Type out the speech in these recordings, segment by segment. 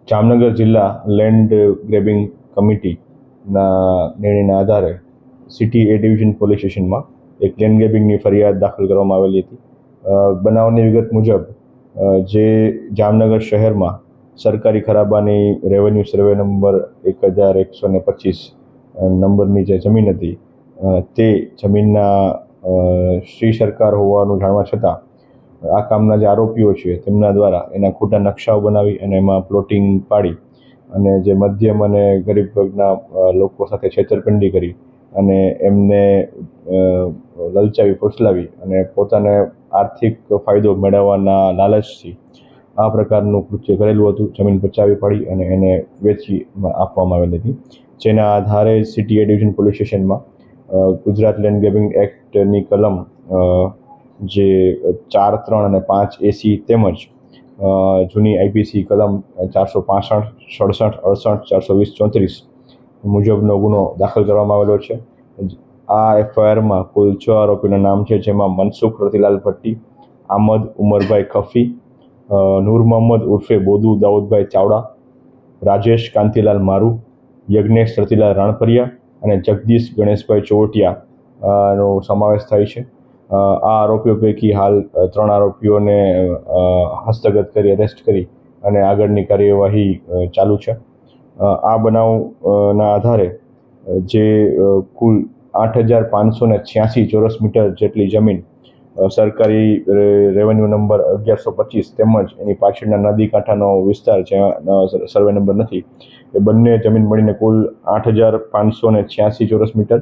જામનગર જિલ્લા land grabbing કમિટીના નિર્ણયના આધારે સિટી એ ડિવિઝન પોલીસ સ્ટેશનમાં એક લેન્ડ ગ્રેબિંગની ફરિયાદ દાખલ કરવામાં આવેલી હતી. બનાવની વિગત મુજબ જે જામનગર શહેરમાં સરકારી ખરાબાની રેવન્યુ સર્વે નંબર 1125 નંબરની જે જમીન હતી તે જમીનના શ્રી સરકાર હોવાનું જાણવા છતાં આ કામના જે આરોપીઓ છે તેમના દ્વારા એના ખોટા નકશાઓ બનાવી અને એમાં પ્લોટિંગ પાડી અને જે મધ્યમ અને ગરીબ વર્ગના લોકો સાથે છેતરપિંડી કરી અને એમને લલચાવી ફોસલાવી અને પોતાને આર્થિક ફાયદો મેળવવાના લાલચથી આ પ્રકારનું કૃત્ય કરેલું હતું. જમીન પચાવી પાડી અને એને વેચી આપવામાં આવેલી હતી, જેના આધારે સિટી એ ડિવિઝન પોલીસ સ્ટેશનમાં ગુજરાત લેન્ડ ગ્રેબિંગ એક્ટની કલમ જે 4, 3 અને 5 AC તેમજ જૂની આઈપીસી કલમ 465, 67, 68, 420, 34 મુજબનો ગુનો દાખલ કરવામાં આવેલો છે. આ એફઆઈઆરમાં કુલ 6 આરોપીના નામ છે, જેમાં મનસુખ રતિલાલ ભટ્ટી, આમદ ઉમરભાઈ ખફી, નૂર મોહમ્મદ ઉર્ફે બોદુ દાઉદભાઈ ચાવડા, રાજેશ કાંતિલાલ મારુ, યજ્ઞેશ રતિલાલ રાણપરિયા અને જગદીશ ગણેશભાઈ ચોવટિયા નો સમાવેશ થાય છે. આ આરોપીઓ પૈકી હાલ 3 આરોપીઓને હસ્તગત કરી અરેસ્ટ કરી અને આગળની કાર્યવાહી ચાલુ છે. આ બનાવના આધારે જે કુલ 8,586 ચોરસ મીટર જેટલી જમીન સરકારી રેવન્યુ નંબર 1125 તેમજ એની પાછળના નદી કાંઠાનો વિસ્તાર જ્યાં સર્વે નંબર નથી, એ બંને જમીન મળીને કુલ 8,586 ચોરસ મીટર,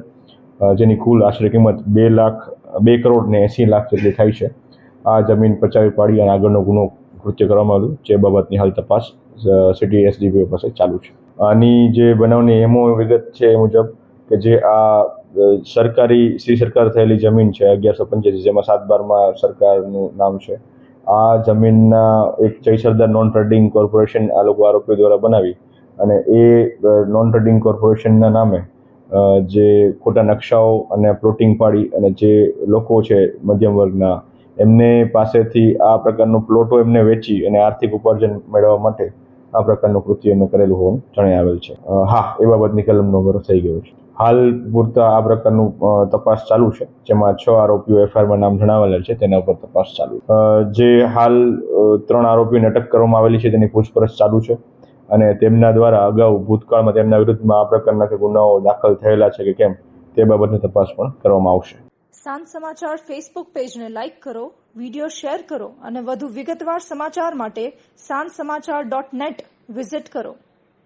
જેની કુલ આશરે કિંમત 2,80,00,000 જેટલી થાય છે. આ જમીન પચાવી પાડી અને આગળનો ગુનો કૃત્ય કરવામાં આવ્યું, જે બાબતની હાલ તપાસ સિટી એસડીપીઓ પાસે ચાલુ છે. આની જે બનાવની એમો વિગત છે એ મુજબ કે જે આ સરકારી શ્રી સરકાર થયેલી જમીન છે 1185, જેમાં 7/12માં સરકારનું નામ છે. આ જમીનના એક જય સરદાર નોન ટ્રેડિંગ કોર્પોરેશન આ લોકો આરોપીઓ દ્વારા બનાવી અને એ નોન ટ્રેડિંગ કોર્પોરેશનના નામે જે ખોટા નકશાઓ અને પ્લોટિંગ પાડી અને જે લોકો છે મધ્યમ વર્ગના એમને પાસેથી આ પ્રકારનો પ્લોટો એમને વેચી અને આર્થિક ઉપાર્જન મેળવવા માટે આ પ્રકારનું કૃત્ય એમને કરેલું હોવાનું જણાઈ આવેલ છે. હા, એ બાબતની કલમનો ભરો થઈ ગયો છે. હાલ પૂરતા આ પ્રકારનું તપાસ ચાલુ છે, જેમાં 6 આરોપીઓ એફઆઈઆરમાં નામ જણાવેલા છે, તેના ઉપર તપાસ ચાલુ. જે હાલ 3 આરોપીઓને અટક કરવામાં આવેલી છે તેની પૂછપરછ ચાલુ છે અને તેમના દ્વારા અગાઉ ભૂતકાળમાં તેમના વિરુદ્ધમાં આ પ્રકારના ગુનાઓ દાખલ થયેલા છે કે કેમ તે બાબતની તપાસ પણ કરવામાં આવશે. સાંજ સમાચાર ફેસબુક પેજને લાઇક કરો, વિડીયો શેર કરો અને વધુ વિગતવાર સમાચાર માટે sanssamachar.net વિઝિટ કરો.